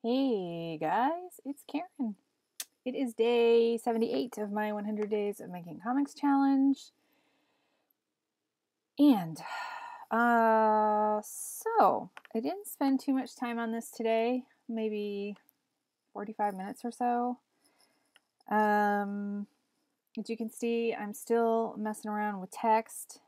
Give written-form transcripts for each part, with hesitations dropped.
Hey guys, it's Karen. It is day 78 of my 100 Days of Making Comics challenge. And, so I didn't spend too much time on this today, maybe 45 minutes or so. As you can see, I'm still messing around with text.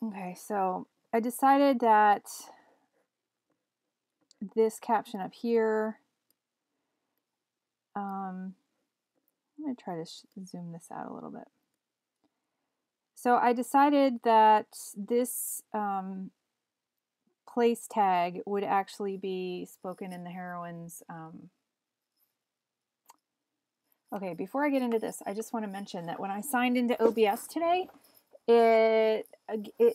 Okay, so I decided that this caption up here, I'm going to try to zoom this out a little bit. So I decided that this place tag would actually be spoken in the heroine's. Okay, before I get into this, I just want to mention that when I signed into OBS today, it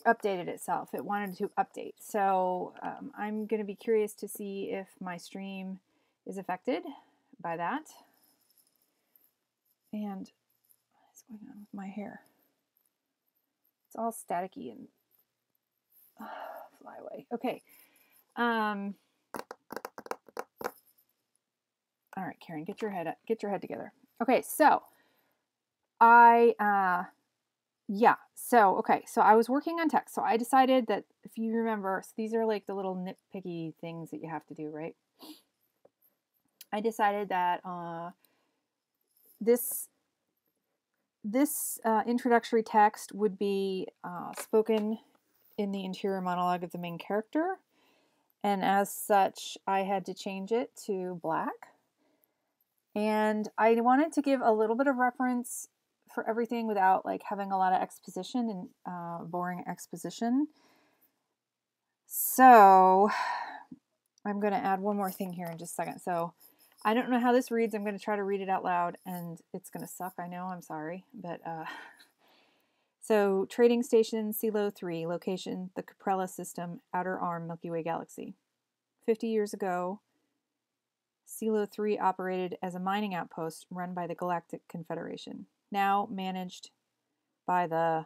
updated itself. It wanted to update. So I'm going to be curious to see if my stream is affected by that. And what's going on with my hair? It's all staticky and fly away. Okay. All right, Karen, get your head together. Okay, so I so I was working on text. So I decided that if you remember, so these are like the little nitpicky things that you have to do, right? I decided that this introductory text would be spoken in the interior monologue of the main character, and as such, I had to change it to black. And I wanted to give a little bit of reference for everything without like having a lot of exposition and boring exposition. So I'm going to add one more thing here in just a second. So I don't know how this reads. I'm going to try to read it out loud, and it's going to suck. I know. I'm sorry. But so trading station Silo 3, location the Caprella system, outer arm, Milky Way galaxy. 50 years ago, Silo 3 operated as a mining outpost run by the Galactic Confederation, now managed by the,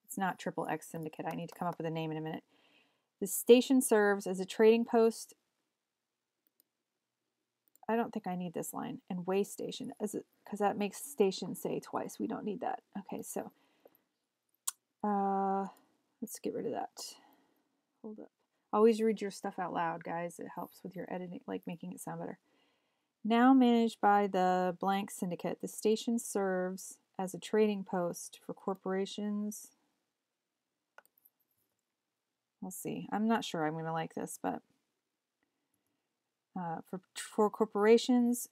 it's not Triple X Syndicate, I need to come up with a name in a minute. The station serves as a trading post, I don't think I need this line, and way station, because that makes station say twice. We don't need that. Okay, so let's get rid of that. Hold up. Always read your stuff out loud, guys. It helps with your editing, like making it sound better. Now managed by the Blank Syndicate, the station serves as a trading post for corporations. We'll see. I'm not sure I'm going to like this, but for corporations,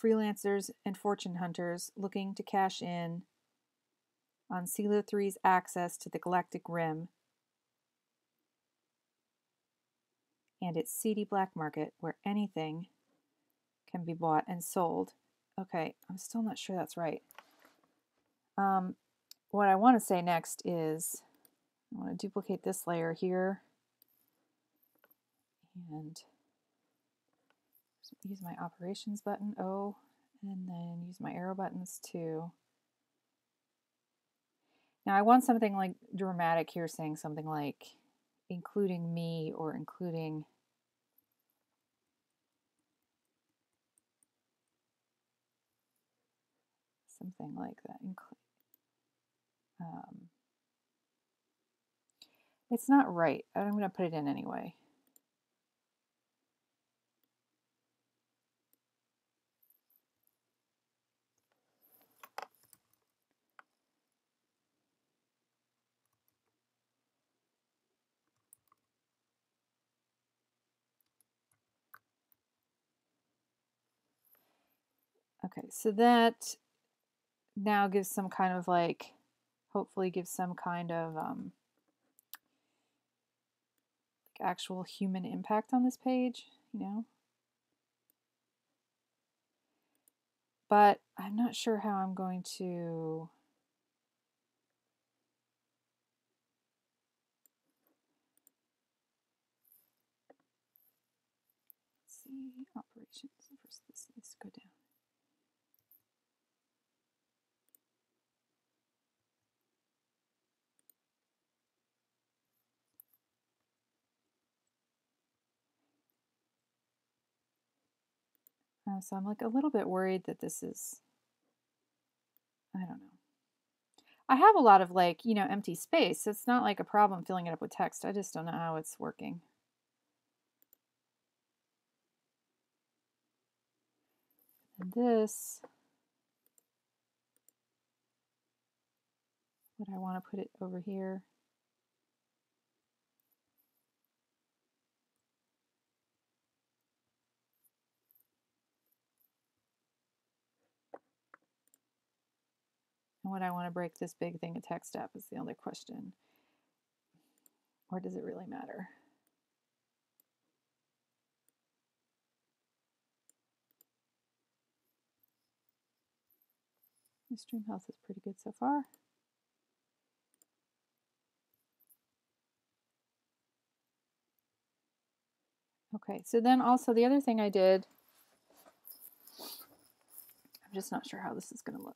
freelancers, and fortune hunters looking to cash in on Silo 3's access to the Galactic Rim and its seedy black market where anything can be bought and sold. Okay, I'm still not sure that's right. What I want to say next is I want to duplicate this layer here and use my operations button, O, and then use my arrow buttons too. Now I want something like dramatic here, saying something like including me or including something like that. It's not right. I'm going to put it in anyway. Okay, so that now gives some kind of like, hopefully gives some kind of like actual human impact on this page, you know? But I'm not sure how I'm going to see operations. First, this needs to go down. So I'm like a little bit worried that this is, I don't know. I have a lot of like, empty space. So it's not like a problem filling it up with text. I just don't know how it's working. And this, would I want to put it over here? And would I want to break this big thing of text up is the other question. Or does it really matter? The stream health is pretty good so far. Okay, so then also the other thing I did, I'm just not sure how this is going to look.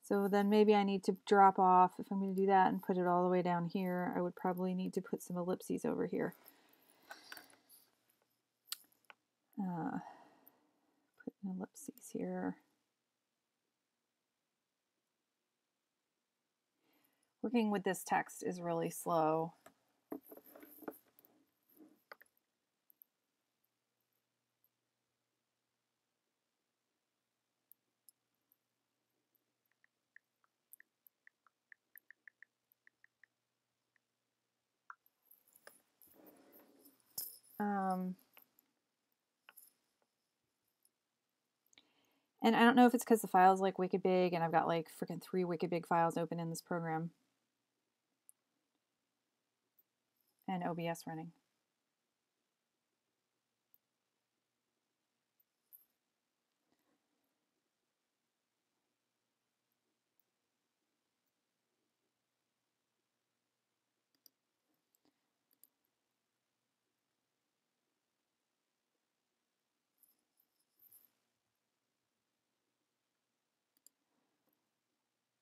So then maybe I need to drop off, if I'm going to do that and put it all the way down here, I would probably need to put some ellipses over here. Put an ellipses here. Working with this text is really slow. And I don't know if it's because the file's like wicked big and I've got like freaking 3 wicked big files open in this program. And OBS running.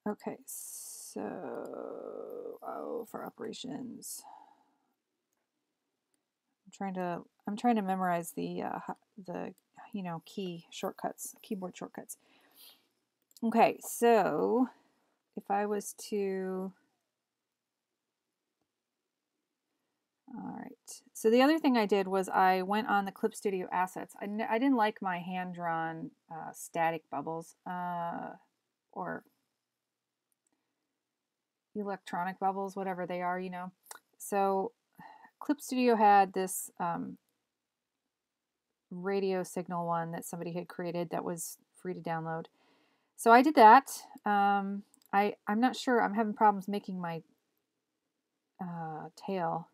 Okay, so for operations, I'm trying to memorize the key shortcuts, keyboard shortcuts. Okay, so if I was to, all right. So the other thing I did was I went on the Clip Studio assets. I didn't like my hand-drawn static bubbles or electronic bubbles, whatever they are, So Clip Studio had this radio signal one that somebody had created that was free to download. So I did that. I'm not sure. I'm having problems making my tail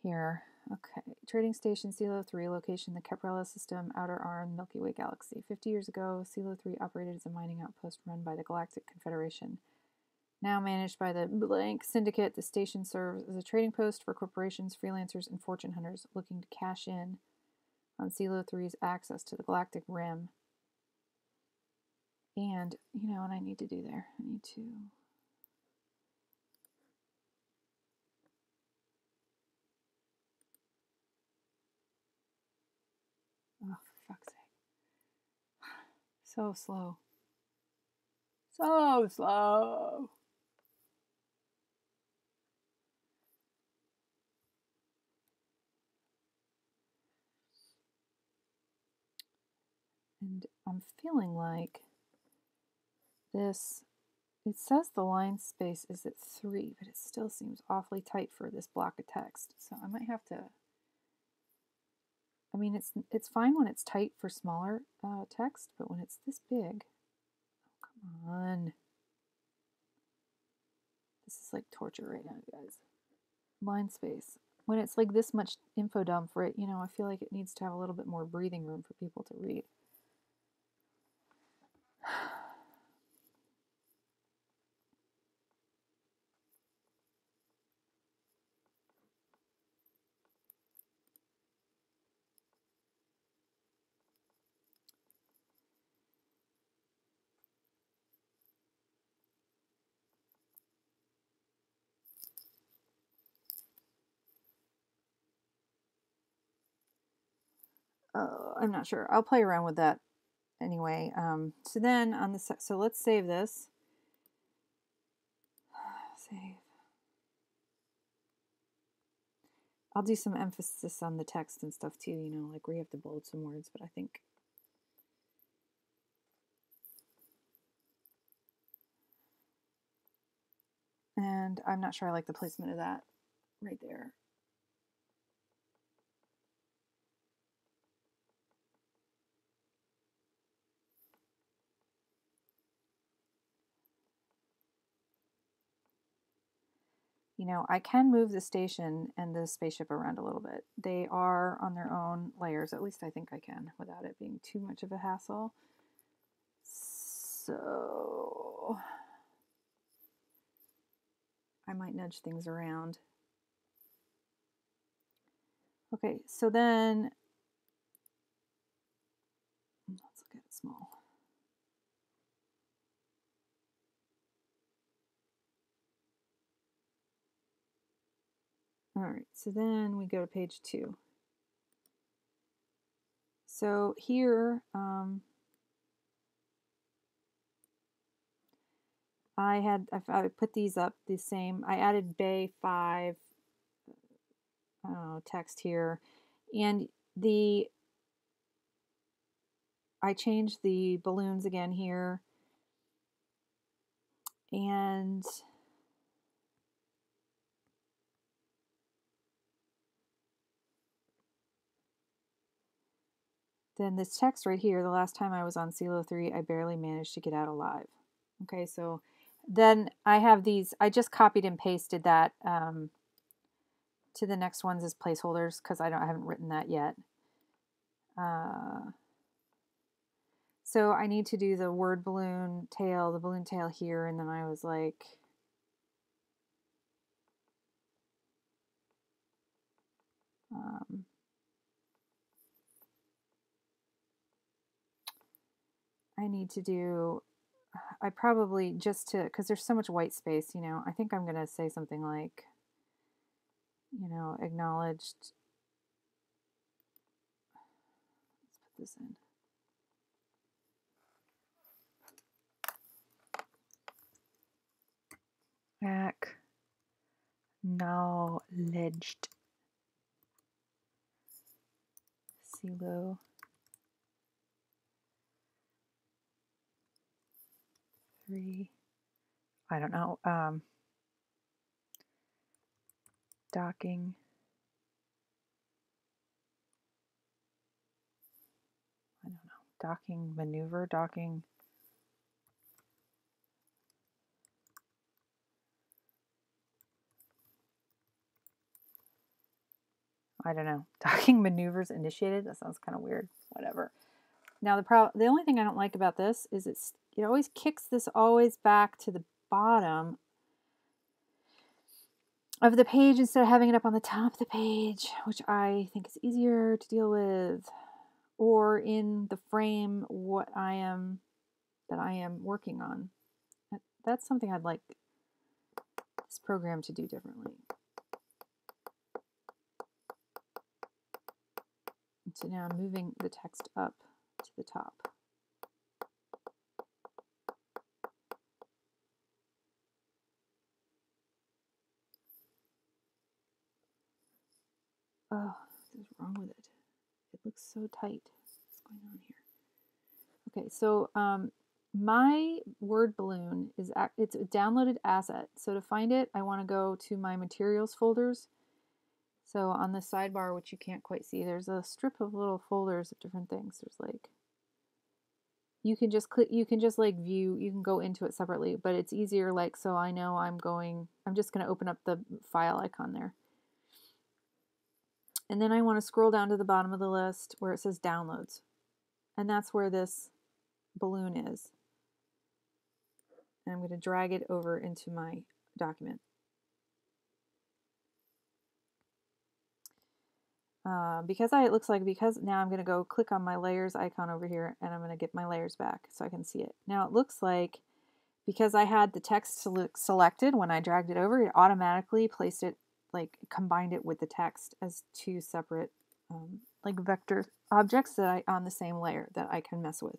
here. Okay. Trading station CELO 3, location the Caprella System, Outer Arm, Milky Way Galaxy. 50 years ago, CELO 3 operated as a mining outpost run by the Galactic Confederation. Now managed by the Blank Syndicate, the station serves as a trading post for corporations, freelancers, and fortune hunters looking to cash in on CELO 3's access to the Galactic Rim. And, you know what I need to do there? I need to... Oh, for fuck's sake. So slow. So slow. And I'm feeling like this, it says the line space is at 3, but it still seems awfully tight for this block of text. So I might have to, I mean, it's fine when it's tight for smaller text, but when it's this big, oh, come on. This is like torture right now, guys. Line space. When it's like this much info dump for it, I feel like it needs to have a little bit more breathing room for people to read. I'm not sure. I'll play around with that anyway. So then on the so let's save this. Save. I'll do some emphasis on the text and stuff too, you know, like where you have to bold some words, but I think and I'm not sure I like the placement of that right there. You know, I can move the station and the spaceship around a little bit. They are on their own layers. At least I think I can without it being too much of a hassle. So I might nudge things around. Okay, so then let's look at it small. All right, so then we go to page 2. So here, I put these up the same. I added Bay 5 text here, and I changed the balloons again here, and then this text right here, the last time I was on Silo 3, I barely managed to get out alive. Okay, so then I have these, I just copied and pasted that to the next ones as placeholders because I haven't written that yet. So I need to do the word balloon tail, the balloon tail here, and then I was like, I need to do, I probably just to, because there's so much white space, you know, I think I'm going to say something like, you know, acknowledged. Let's put this in. Acknowledged. Silo 3. I don't know. Docking. I don't know. Docking maneuver. Docking. I don't know. Docking maneuvers initiated. That sounds kind of weird. Whatever. Now the only thing I don't like about this is it always kicks this always back to the bottom of the page instead of having it up on the top of the page, which I think is easier to deal with, or in the frame that I am working on. That's something I'd like this program to do differently. So now I'm moving the text up to the top. Oh, what is wrong with it? It looks so tight. What's going on here? Okay, so my word balloon it's a downloaded asset. So to find it, I want to go to my materials folders. So on the sidebar, which you can't quite see, there's a strip of little folders of different things. There's like, you can just click, you can just like view, you can go into it separately, but it's easier like, so I know I'm just going to open up the file icon there. And then I want to scroll down to the bottom of the list where it says downloads. And that's where this balloon is. And I'm going to drag it over into my document. Because now I'm going to go click on my layers icon over here and I'm going to get my layers back so I can see it. Now it looks like because I had the text selected when I dragged it over, it automatically placed it, like combined it with the text as two separate like vector objects that I on the same layer that I can mess with.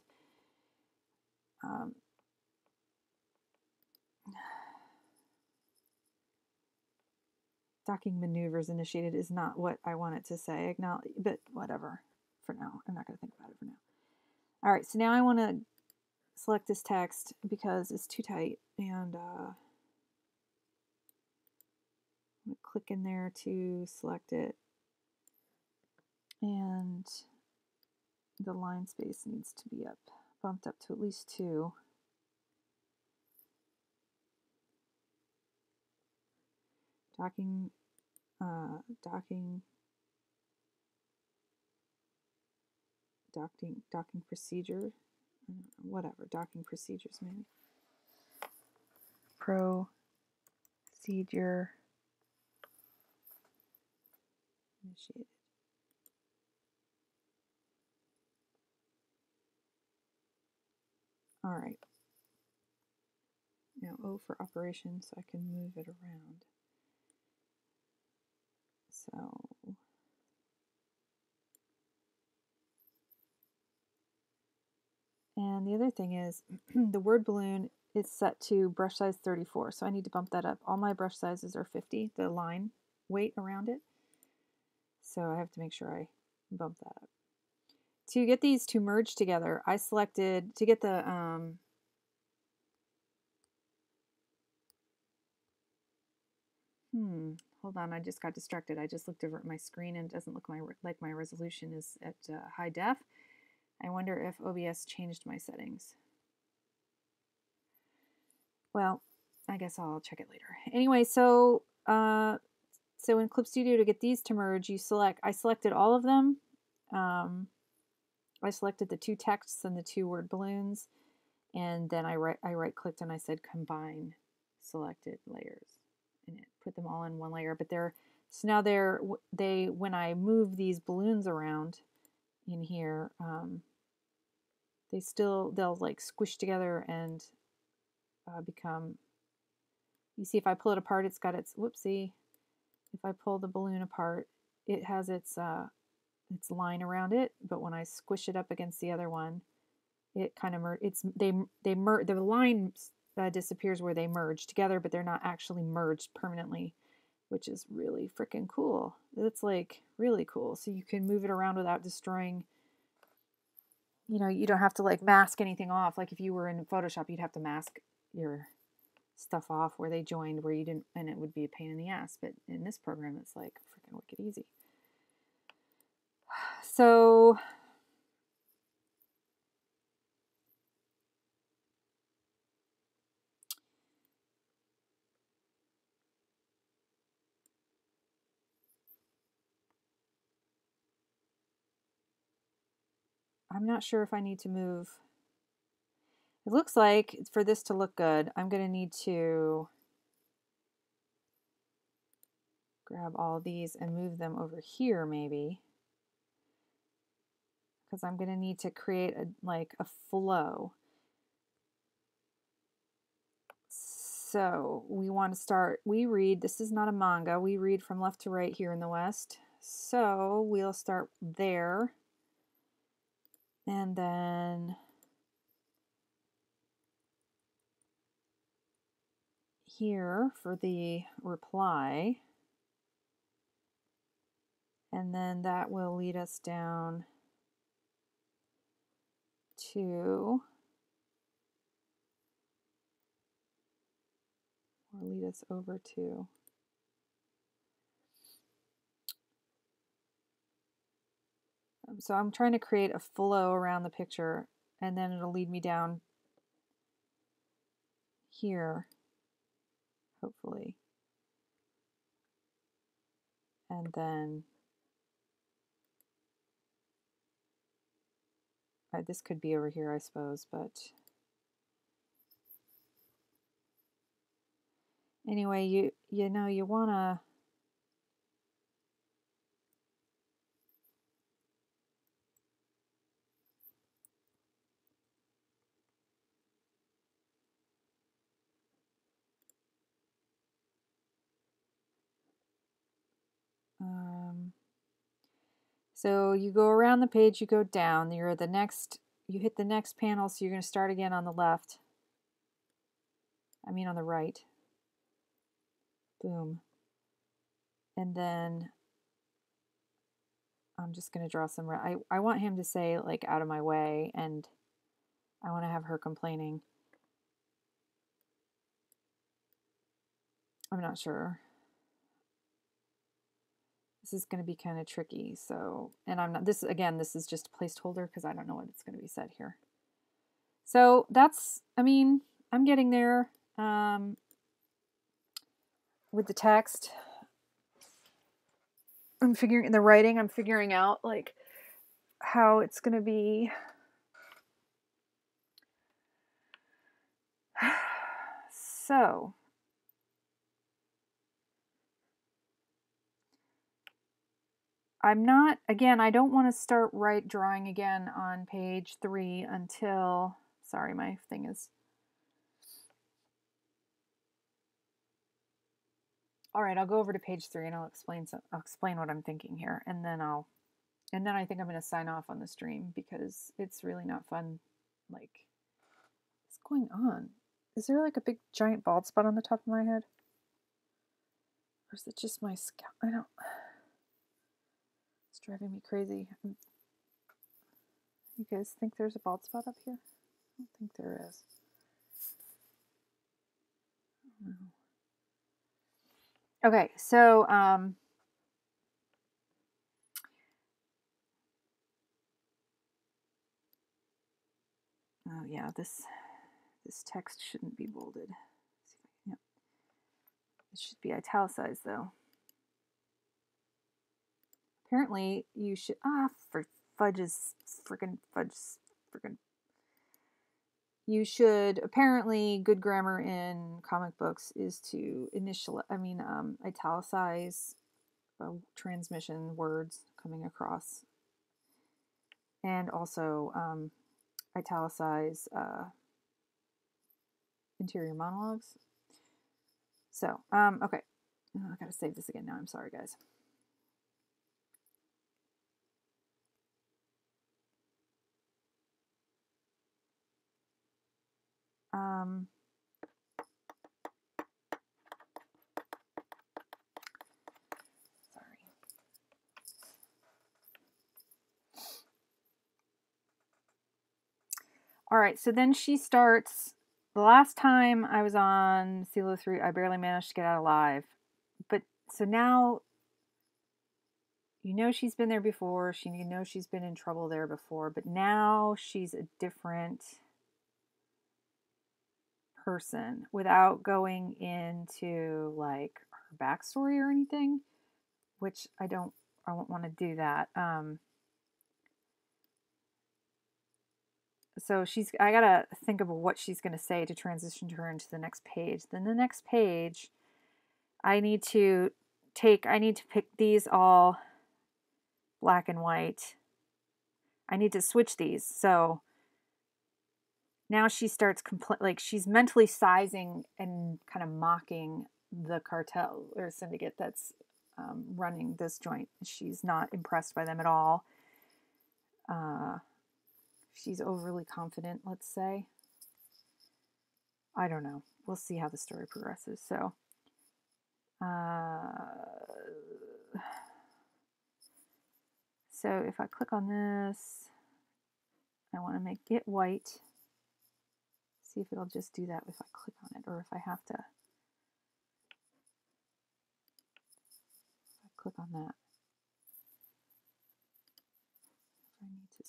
Docking maneuvers initiated is not what I want it to say. But whatever. For now, I'm not going to think about it for now. All right, so now I want to select this text because it's too tight, and I'm going to click in there to select it, and the line space needs to be bumped up to at least 2. Docking procedure, whatever, docking procedures maybe. Procedure initiated. All right. Now O for operation, so I can move it around. So and the other thing is the word balloon is set to brush size 34, so I need to bump that up. All my brush sizes are 50, the line weight around it. So I have to make sure I bump that up. To get these to merge together, I selected, to get the hold on, I just got distracted. I just looked over at my screen and it doesn't look like my resolution is at high def. I wonder if OBS changed my settings. Well, I guess I'll check it later. Anyway, so in Clip Studio, to get these to merge, I selected all of them. I selected the 2 texts and the 2 word balloons, and then I right clicked and I said combine selected layers, and it put them all in one layer. But so now when I move these balloons around in here, they'll like squish together and become. You see, if I pull it apart, it's got its whoopsie. If I pull the balloon apart, it has its line around it, but when I squish it up against the other one, it kind of the line disappears where they merge together, but they're not actually merged permanently, which is really freaking cool. It's like really cool. So you can move it around without destroying. You don't have to like mask anything off. Like if you were in Photoshop, you'd have to mask your stuff off where they joined, where you didn't, and it would be a pain in the ass. But in this program, it's like freaking wicked easy. So I'm not sure if I need to move. It looks like for this to look good, I'm going to need to grab all these and move them over here maybe, because I'm going to need to create a flow. So we want to start, this is not a manga, we read from left to right here in the West. So we'll start there, and then here for the reply, and then that will lead us down to, or lead us over to, so I'm trying to create a flow around the picture, and then it'll lead me down here, hopefully. And then this could be over here, I suppose, but anyway, you know you want to So you go around the page, you go down, you hit the next panel, so you're going to start again on the left. On the right. Boom. And then I'm just going to draw some, I want him to say like out of my way, and I want to have her complaining. I'm not sure. This is going to be kind of tricky. So, and I'm not, this is just a placeholder because I don't know what it's going to be said here. So that's, I'm getting there with the text. I'm figuring out like how it's going to be. So, I don't want to start drawing again on page 3 until, sorry, my thing is, all right, I'll go over to page 3 and I'll explain what I'm thinking here, and then I think I'm going to sign off on the stream because it's really not fun. Like, what's going on? Is there like a big giant bald spot on the top of my head? Or is it just my scalp? It's driving me crazy. You guys think there's a bald spot up here? I don't think there is. Okay, so oh yeah, this text shouldn't be bolded. Yep. It should be italicized though. Apparently you should for fudges, freaking fudge, freaking. You should, apparently good grammar in comic books is to italicize transmission words coming across, and also italicize interior monologues. So, okay. Oh, I gotta save this again now. I'm sorry, guys. Sorry. All right, so then she starts. The last time I was on CeeLo 3, I barely managed to get out alive. But so now, you know, she's been there before. You know she's been in trouble there before. But now she's a different person without going into like her backstory or anything, which I won't want to do that. So I gotta think of what she's gonna say to transition her into the next page. Then the next page, I need to pick these all black and white. I need to switch these. So now she starts like she's mentally sizing and kind of mocking the cartel or syndicate that's running this joint. She's not impressed by them at all. She's overly confident, let's say. I don't know. We'll see how the story progresses. So, so if I click on this, I want to make it white. See if it'll just do that if I click on it, or if I have to. If I click on that, I need to.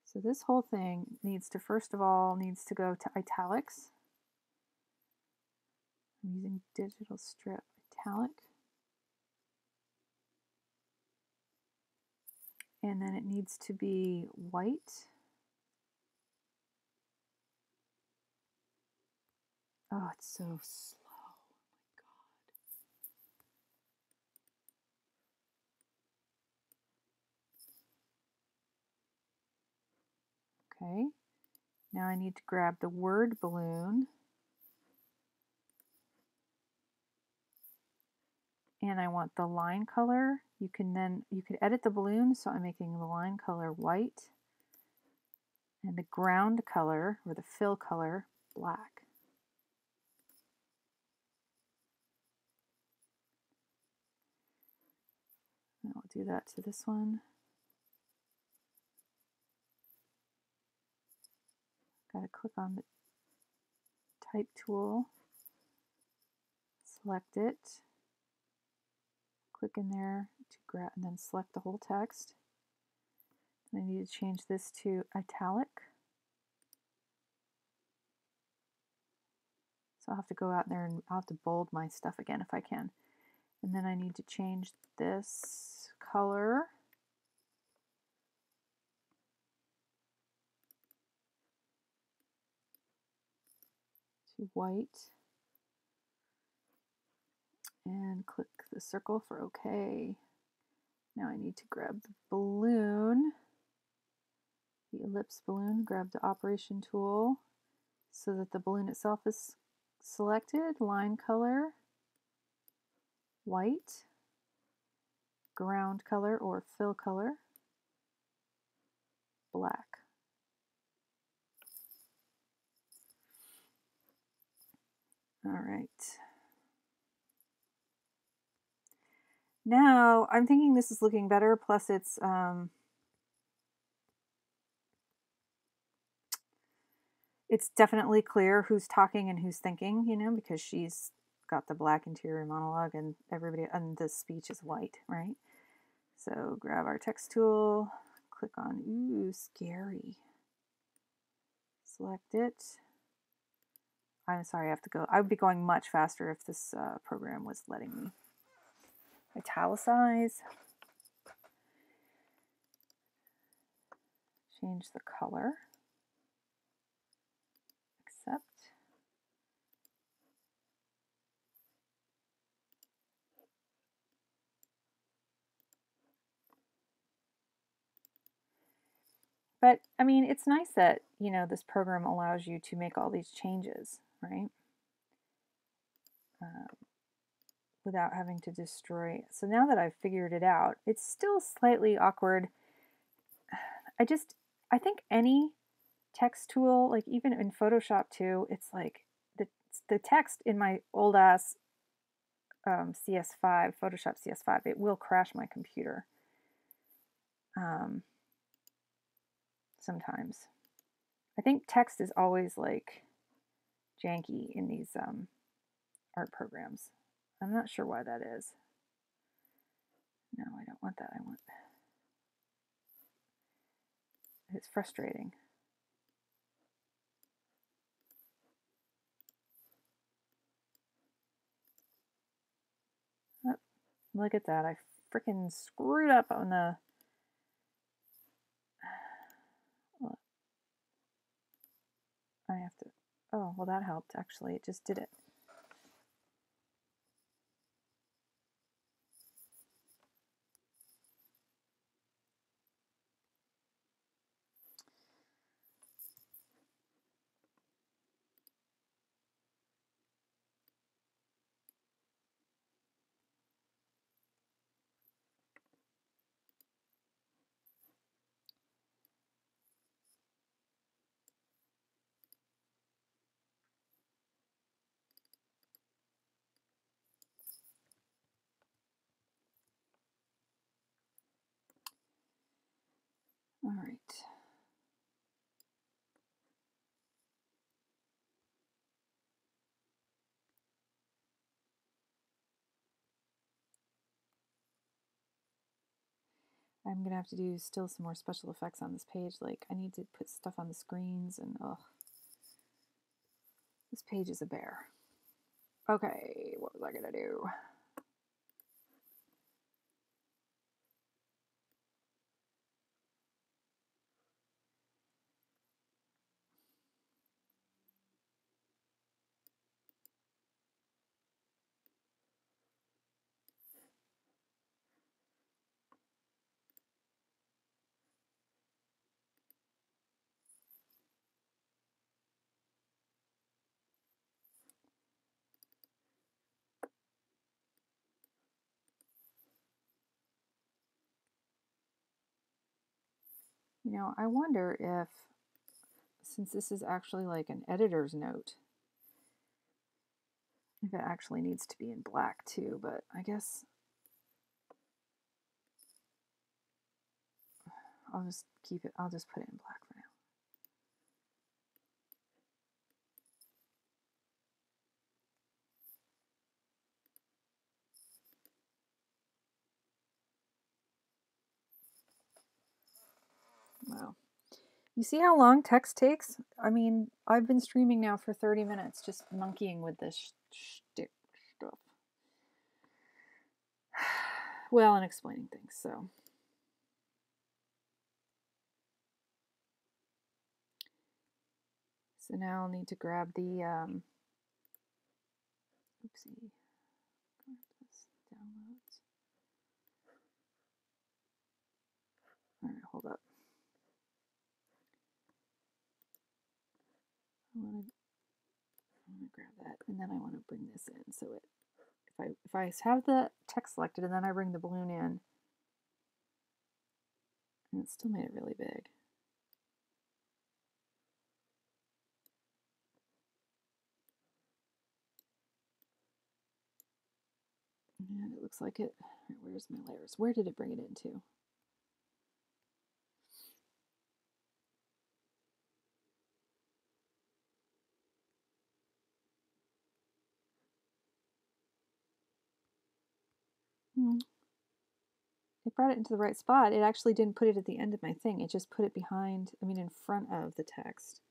So this whole thing needs to, first of all, go to italics. I'm using digital strip italic. And then it needs to be white. Oh, it's so slow. Oh my God. Okay. Now I need to grab the word balloon and I want the line color, you could edit the balloon. So I'm making the line color white and the ground color, or the fill color, black. And I'll do that to this one. Got to click on the type tool, select it, click in there to grab, and then select the whole text. I need to change this to italic. So I'll have to go out there and I'll have to bold my stuff again if I can. And then I need to change this color to white. And click the circle for OK. Now I need to grab the balloon, the ellipse balloon, grab the operation tool so that the balloon itself is selected, line color, white, ground color or fill color, black. All right. Now I'm thinking this is looking better, plus it's definitely clear who's talking and who's thinking, you know, because she's got the black interior monologue and everybody, and the speech is white, right? So grab our text tool, click on, ooh, scary. Select it. I'm sorry, I have to go. I would be going much faster if this program was letting me italicize. Change the color. Accept. But I mean, it's nice that, you know, this program allows you to make all these changes, right? Without having to destroy. So now that I've figured it out, it's still slightly awkward. I think any text tool, like even in Photoshop too, it's like the text in my old ass CS5, Photoshop CS5, it will crash my computer sometimes. I think text is always like janky in these art programs. I'm not sure why that is. No, I don't want that. I want, it's frustrating. Oh, look at that. I freaking screwed up on the, well, I have to, oh, well that helped actually. It just did it. All right. I'm gonna have to do still some more special effects on this page. Like I need to put stuff on the screens and this page is a bear. Okay, what was I gonna do? You know, I wonder if, since this is actually like an editor's note, if it actually needs to be in black too, but I guess I'll just keep it, I'll just put it in black for now. Wow. You see how long text takes? I mean, I've been streaming now for 30 minutes just monkeying with this shtick stuff. Well, and explaining things, so. So now I'll need to grab the, oopsie, downloads. All right, hold up. I want to grab that, and then I want to bring this in. So if I have the text selected and then I bring the balloon in, and it still made it really big. And it looks like it. Where's my layers? Where did it bring it into? It brought it into the right spot. It actually didn't put it at the end of my thing. It just put it behind, I mean, in front of the text.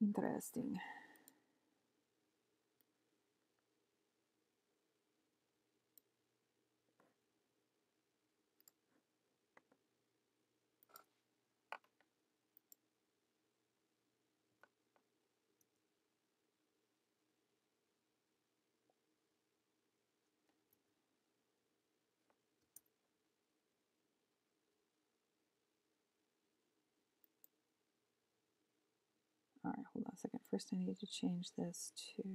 Interesting. All right, hold on a second. First, I need to change this to italic.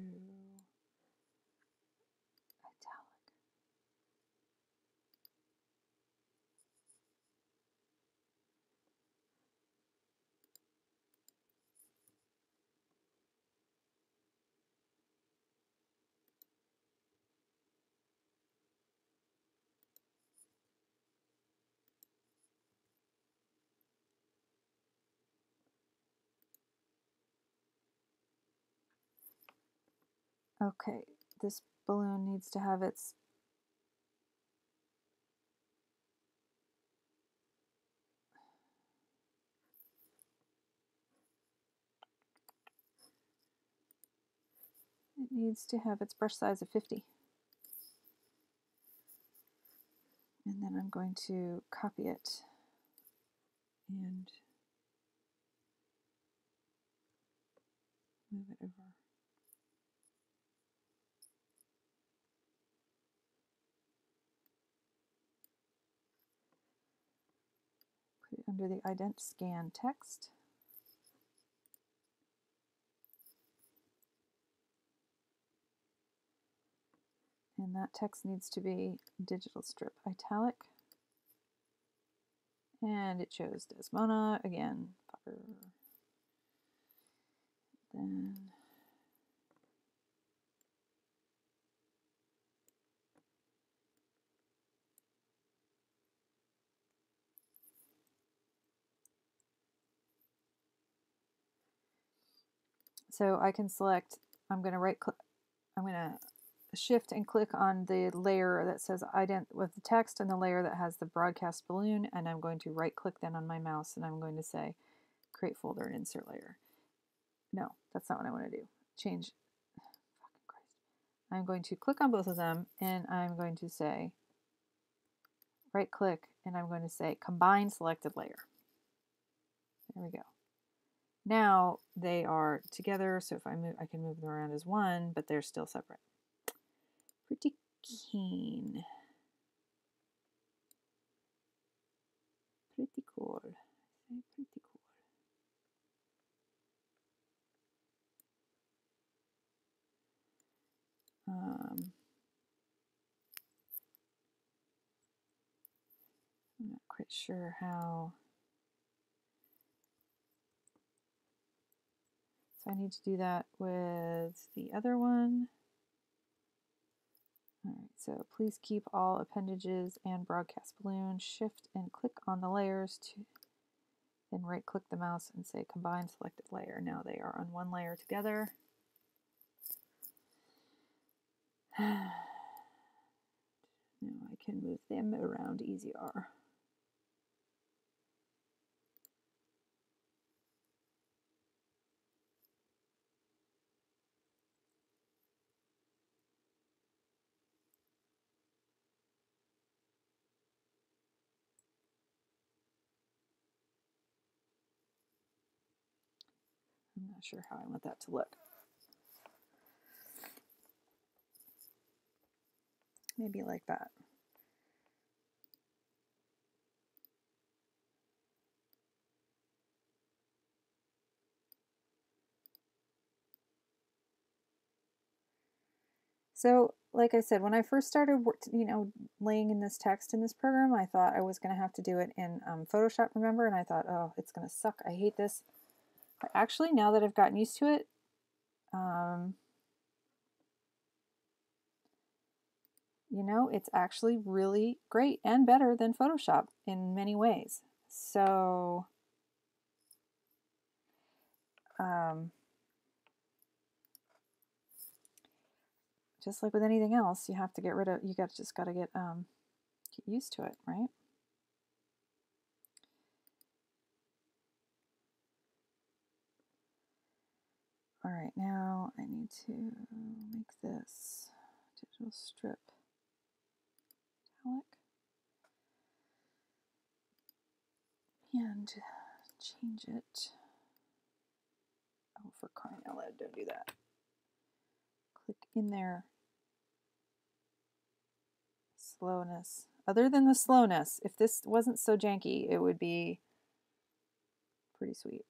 Okay, this balloon needs to have its brush size of 50. And then I'm going to copy it and move it over. Put it under the ident scan text. And that text needs to be digital strip italic. And it chose Desmona again. Then so I can select, I'm going to right click, I'm going to shift and click on the layer that says ident with the text and the layer that has the broadcast balloon, and I'm going to right click then on my mouse and I'm going to say create folder and insert layer. No, that's not what I want to do. Change. Fucking Christ. I'm going to click on both of them and I'm going to say right click and I'm going to say combine selected layer. There we go. Now they are together, so if I move, I can move them around as one, but they're still separate. Pretty keen. Pretty cool. Pretty cool. I'm going to quite sure how. So I need to do that with the other one. All right, so please keep all appendages and broadcast balloon. Shift and click on the layers to then right click the mouse and say combine selected layer. Now they are on one layer together. Now I can move them around easier. I'm not sure how I want that to look. Maybe like that. So, like I said, when I first started, laying in this text in this program, I thought I was going to have to do it in Photoshop, remember? And I thought, oh, it's going to suck. I hate this. But actually, now that I've gotten used to it, it's actually really great and better than Photoshop in many ways. So, just like with anything else, you have to get rid of, just got to get used to it, right? All right, now I need to make this digital strip italic and change it. Oh, for crying out loud, don't do that. Click in there. Slowness. Other than the slowness, if this wasn't so janky, it would be pretty sweet.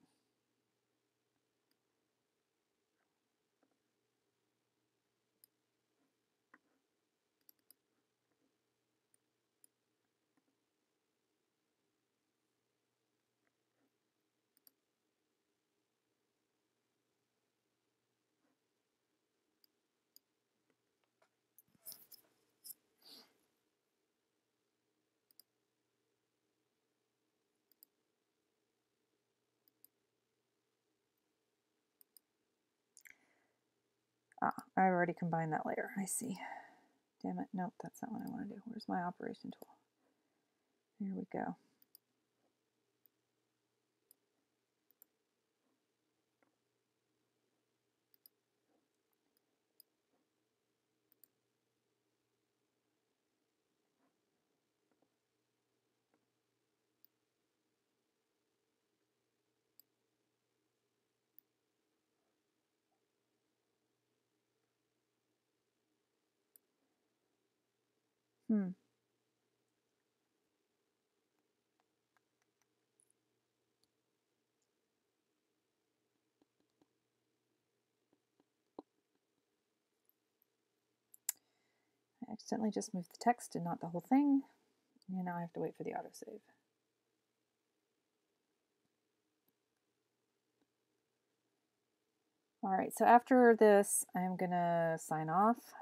Ah, I already combined that layer. I see. Damn it. Nope, that's not what I want to do. Where's my operation tool? There we go. I accidentally just moved the text and not the whole thing. And now I have to wait for the autosave. All right, so after this, I'm gonna sign off.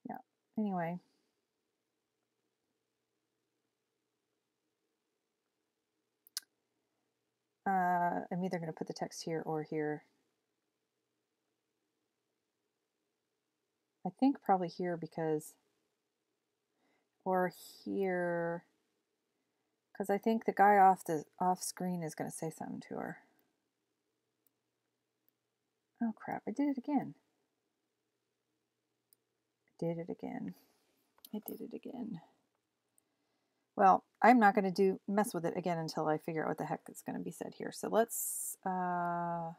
Yeah, anyway. I'm either going to put the text here or here. I think probably here because, or here, Because I think the guy off screen is going to say something to her. Oh crap, I did it again. I did it again. Well, I'm not going to mess with it again until I figure out what the heck is going to be said here. So let's what's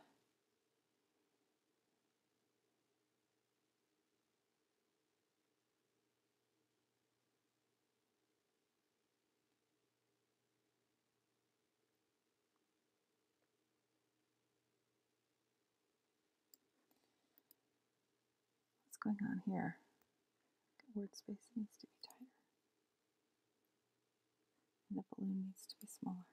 going on here? Word space needs to be tighter. And the balloon needs to be smaller.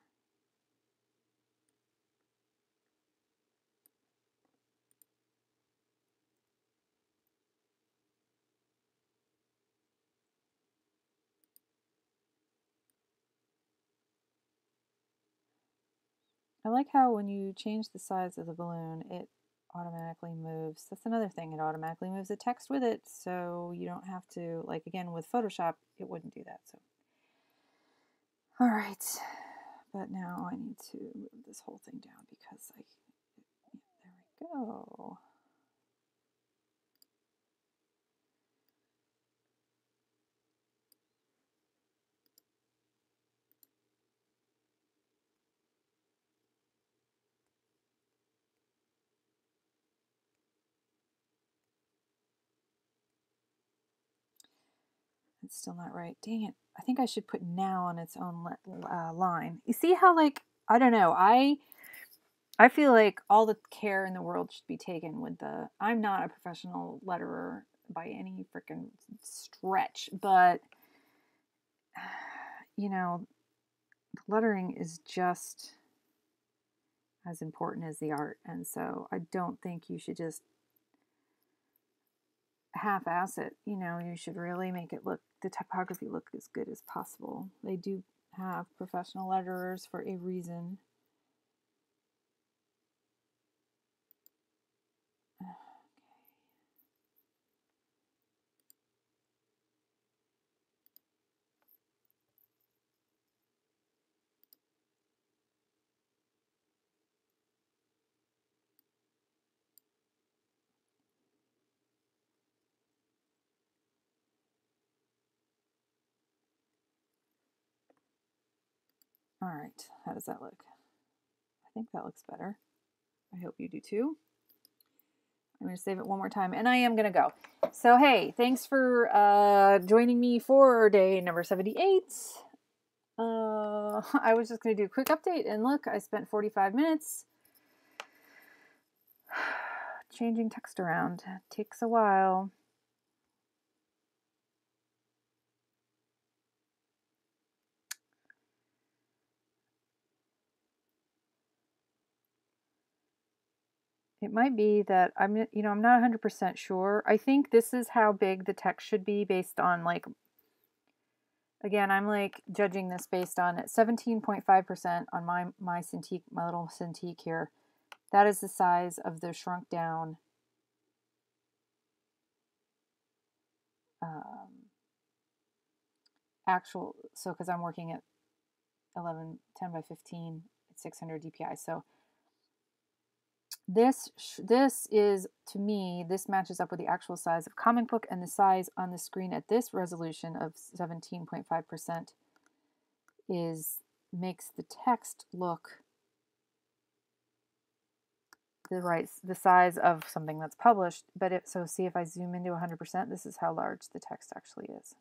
I like how when you change the size of the balloon, it automatically moves. That's another thing. It automatically moves the text with it, so you don't have to, like again with Photoshop, it wouldn't do that. So, all right, but now I need to move this whole thing down because there we go. It's still not right. Dang it. I think I should put now on its own line. You see how, like, I don't know. I feel like all the care in the world should be taken with the... I'm not a professional letterer by any freaking stretch, but, you know, lettering is just as important as the art. And so I don't think you should just half-ass it. You know, you should really make it look, the typography look as good as possible. They do have professional letterers for a reason. All right, how does that look? I think that looks better. I hope you do too. I'm going to save it one more time, and I am going to go. So, hey, thanks for joining me for day number 78. I was just going to do a quick update, and look, I spent 45 minutes changing text around. It takes a while. It might be that I'm not 100% sure. I think this is how big the text should be based on, like, again, I'm like judging this based on 17.5% on my Cintiq, my little Cintiq here. That is the size of the shrunk down actual, so because I'm working at 10 by 15 at 600 dpi. So this is, to me, this matches up with the actual size of comic book, and the size on the screen at this resolution of 17.5% makes the text look the size of something that's published. But so see, if I zoom into 100%, this is how large the text actually is.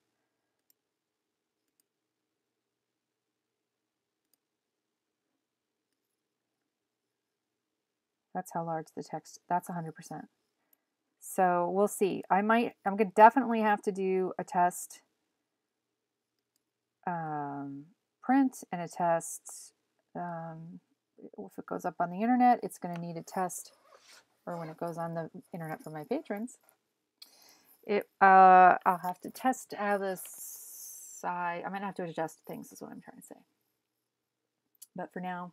That's how large the text, that's 100%. So we'll see. I'm gonna definitely have to do a test print and a test if it goes up on the internet. It's going to need a test, or when it goes on the internet for my patrons, I'll have to test how this side. I'm gonna have to adjust things, is what I'm trying to say. But for now,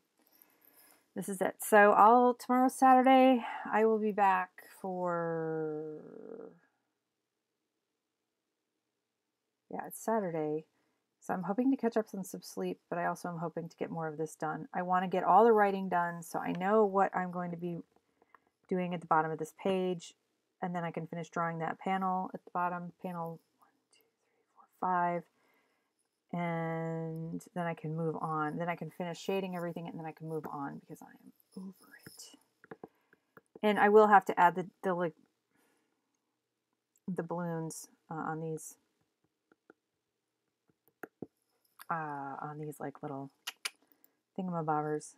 this is it. So tomorrow's Saturday. I will be back for, yeah, it's Saturday. So I'm hoping to catch up on some sleep, but I also am hoping to get more of this done. I want to get all the writing done so I know what I'm going to be doing at the bottom of this page, and then I can finish drawing that panel at the bottom, panel 1, 2, 3, 4, 5, and then I can move on. Then I can finish shading everything, and then I can move on because I am over it. And I will have to add the balloons on these like little thingamabobbers.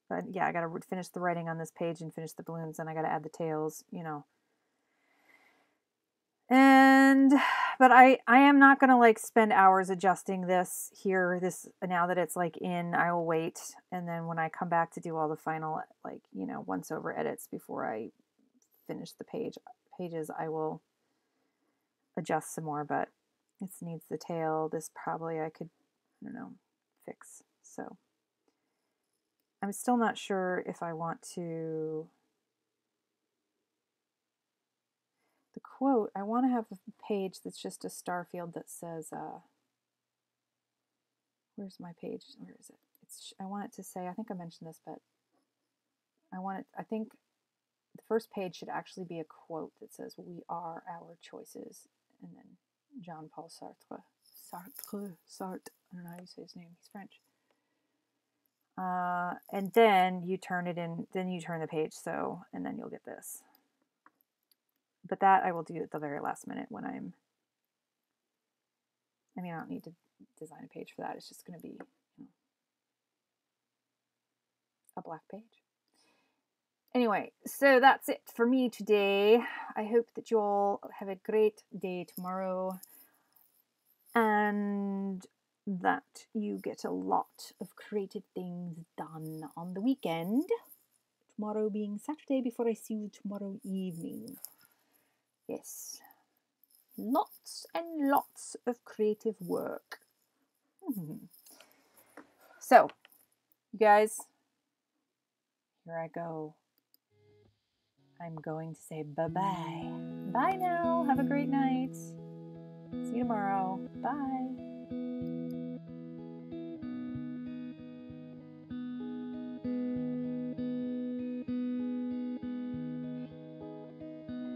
But yeah, I got to finish the writing on this page and finish the balloons, and I got to add the tails, you know. But I am not going to like spend hours adjusting this here. Now that it's like in, I will wait. And then when I come back to do all the final, like, you know, once over edits before I finish the pages, I will adjust some more, but this needs the tail. This probably I could, I don't know, fix. So I'm still not sure if I want to, the quote, I want to have a page that's just a star field that says, where's my page? Where is it? I want it to say, I think I mentioned this, but I think the first page should actually be a quote that says, "We are our choices," and then Jean-Paul Sartre. I don't know how you say his name. He's French. And then you turn it in, then you turn the page, so, and then you'll get this. But that I will do at the very last minute when I don't need to design a page for that. It's just going to be, you know, a black page. Anyway, so that's it for me today. I hope that you all have a great day tomorrow and that you get a lot of creative things done on the weekend. Tomorrow being Saturday before I see you tomorrow evening. Yes. Lots and lots of creative work. So, you guys, here I go. I'm going to say bye-bye. Bye now. Have a great night. See you tomorrow. Bye.